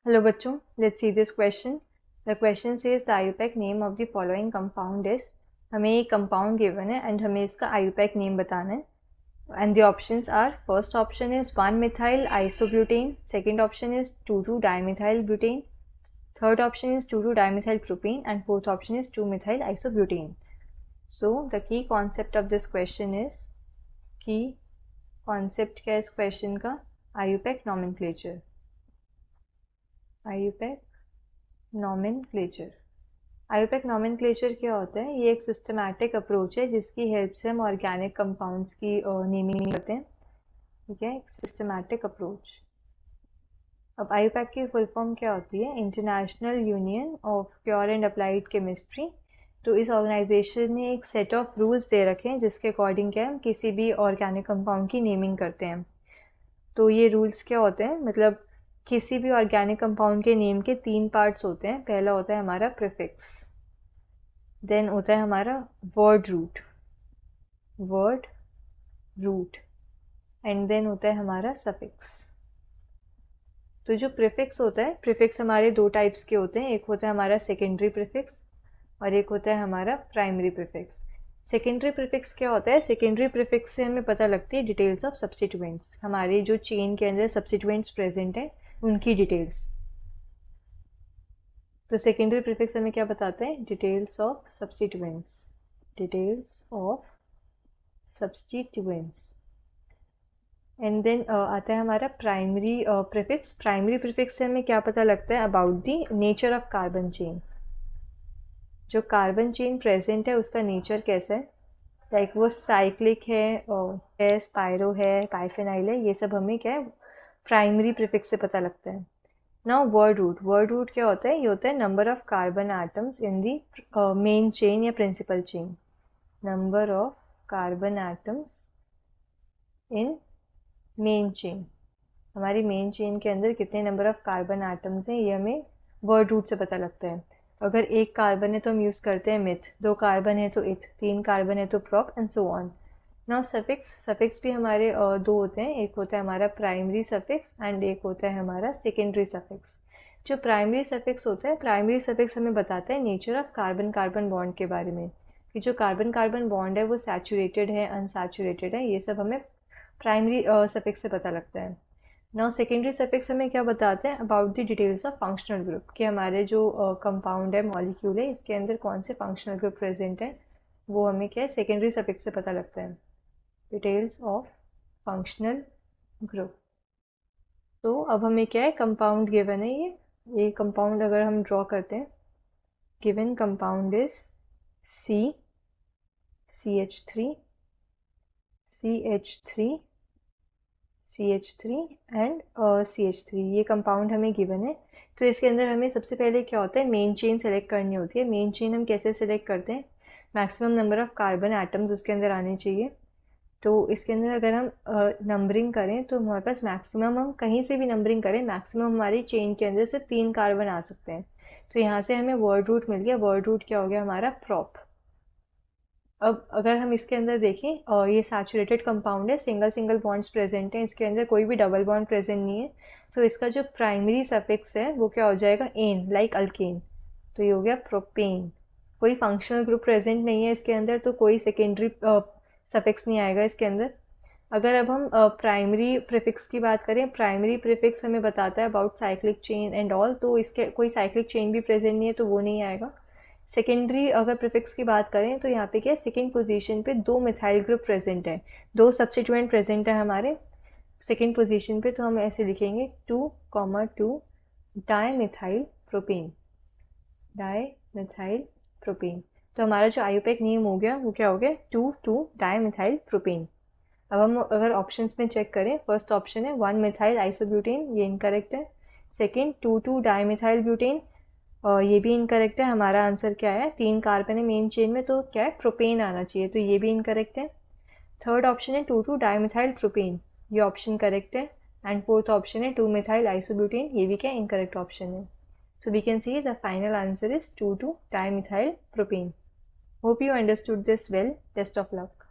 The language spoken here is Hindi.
Hello बच्चों, let's see this question. The question says the IUPAC name of the following compound is. हमें एक compound given है and हमें इसका IUPAC name बताना है and the options are first option is 1-methyl isobutane, second option is 2,2-dimethyl butane, third option is 2,2-dimethyl propane and fourth option is 2-methyl isobutane. So the key concept of this question is key concept क्या है इस question का IUPAC nomenclature. IUPAC nomenclature IUPAC nomenclature क्या होता है? ये एक सिस्टमैटिक अप्रोच है जिसकी हेल्प से हम ऑर्गेनिक कंपाउंड्स की नेमिंग करते हैं. ठीक है, एक सिस्टमैटिक अप्रोच. अब IUPAC की फुल फॉर्म क्या होती है? International union of pure and applied chemistry. तो इस ऑर्गेनाइजेशन ने एक सेट ऑफ रूल्स दे रखे हैं जिसके अकॉर्डिंग क्या हम किसी भी ऑर्गेनिक कंपाउंड की नेमिंग करते हैं. तो ये रूल्स क्या होते हैं? मतलब किसी भी ऑर्गेनिक कंपाउंड के नेम के 3 पार्ट्स होते हैं. पहला होता है हमारा प्रीफिक्स, देन होता है हमारा वर्ड रूट एंड देन होता है हमारा सफिक्स. तो जो प्रीफिक्स होता है, प्रीफिक्स हमारे 2 टाइप्स के होते हैं. एक होता है हमारा सेकेंडरी प्रीफिक्स और एक होता है हमारा प्राइमरी प्रीफिक्स. सेकेंडरी प्रीफिक्स क्या होता है? सेकेंडरी प्रीफिक्स से हमें पता लगती है डिटेल्स ऑफ सब्स्टिट्यूएंट्स. हमारी जो चेन के अंदर सब्स्टिट्यूएंट्स प्रेजेंट है उनकी डिटेल्स. तो सेकेंडरी प्रीफिक्स हमें क्या बताते हैं? Details of substituents. And then आता है हमारा प्राइमरी प्रीफिक्स. प्राइमरी प्रीफिक्स से हमें क्या पता लगता है? About the nature of carbon chain. जो कार्बन चेन प्रेजेंट है उसका नेचर कैसा है, लाइक वो साइक्लिक है, स्पाइरो है, पाइफेनाइल है, ये सब हमें क्या है प्राइमरी प्रीफिक्स से पता लगता है. नाउ वर्ड रूट क्या होता है? ये होता है number of carbon atoms in the main chain या principal chain. Number of carbon atoms in main chain. हमारी मेन चेन के अंदर कितने नंबर ऑफ कार्बन एटम्स हैं ये हमें वर्ड रूट से पता लगता है. अगर 1 कार्बन है तो हम यूज़ करते हैं मिथ, 2 कार्बन है तो इथ, 3 कार्बन है तो prop and so on. Now suffix भी हमारे 2 होते हैं. एक होता है हमारा प्राइमरी सफिक्स एंड एक होता है हमारा सेकेंडरी सफिक्स. जो प्राइमरी सफिक्स होता है, प्राइमरी सफिक्स हमें बताता है nature of carbon carbon bond के बारे में, कि जो कार्बन कार्बन बॉन्ड है वो सैचुरेटेड है, अनसैचुरेटेड है, ये सब हमें प्राइमरी सफिक्स से पता लगता है. नाउ सेकेंडरी सफिक्स हमें क्या बताते हैं? About the details of functional group, कि हमारे जो कंपाउंड है, मॉलिक्यूल है, इसके अंदर कौन से फंक्शनल ग्रुप प्रेजेंट है, वो हमें क्या है सेकेंडरी सफिक्स से पता लगता है. Details of functional group. तो अब हमें क्या है कंपाउंड गिवन है. ये कंपाउंड अगर हम ड्रॉ करते हैं, given compound is CH3 and CH3. ये कंपाउंड हमें गिवन है. तो इसके अंदर हमें सबसे पहले क्या होता है? मेन चेन सेलेक्ट करनी होती है. मेन चेन हम कैसे सेलेक्ट करते हैं? Maximum number of carbon atoms उसके अंदर आने चाहिए. तो इसके अंदर अगर हम नंबरिंग करें तो हमारे पास मैक्सिमम, हम कहीं से भी नंबरिंग करें, मैक्सिमम हमारी चेन के अंदर से 3 कार्बन आ सकते हैं. तो यहाँ से हमें वर्ड रूट मिल गया. वर्ड रूट क्या हो गया हमारा? प्रॉप. अब अगर हम इसके अंदर देखें और ये सैचुरेटेड कंपाउंड है, सिंगल बॉन्ड्स प्रेजेंट हैं, इसके अंदर कोई भी डबल बॉन्ड प्रेजेंट नहीं है. तो इसका जो प्राइमरी सफिक्स है वो क्या हो जाएगा? Ene, like alkene. तो ये हो गया प्रोपेन. कोई फंक्शनल ग्रुप प्रेजेंट नहीं है इसके अंदर, तो कोई सेकेंडरी सफिक्स नहीं आएगा इसके अंदर. अगर अब हम प्राइमरी प्रीफिक्स की बात करें, प्राइमरी प्रीफिक्स हमें बताता है about cyclic chain and all, तो इसके कोई साइक्लिक चेन भी प्रेजेंट नहीं है तो वो नहीं आएगा. सेकेंडरी अगर प्रीफिक्स की बात करें तो यहाँ पे क्या है, सेकेंड पोजीशन पे 2 मिथाइल ग्रुप प्रेजेंट है, 2 सब्स्टिट्यूएंट प्रेजेंट है हमारे सेकेंड पोजीशन पे. तो हम ऐसे लिखेंगे 2,2 डाईमिथाइल प्रोपेन. तो हमारा जो IUPAC नेम हो गया वो क्या हो गया? 2,2 डाईमिथाइल प्रोपेन. अब हम अगर ऑप्शंस में चेक करें, फर्स्ट ऑप्शन है 1-methyl isobutane, ये इनकरेक्ट है. सेकेंड 2,2 डाईमिथाइल ब्यूटेन, ये भी इनकरेक्ट है. हमारा आंसर क्या है? 3 कार्बन है मेन चेन में, तो क्या है? प्रोपेन आना चाहिए, तो ये भी इनकरेक्ट है. थर्ड ऑप्शन है 2,2 डाईमिथाइल प्रोपेन, ये ऑप्शन करेक्ट है. एंड फोर्थ ऑप्शन है 2-methyl isobutane, ये भी क्या इनकरेक्ट ऑप्शन है. So we can see the final answer is 2,2 dimethyl propane. Hope you understood this well. Best of luck.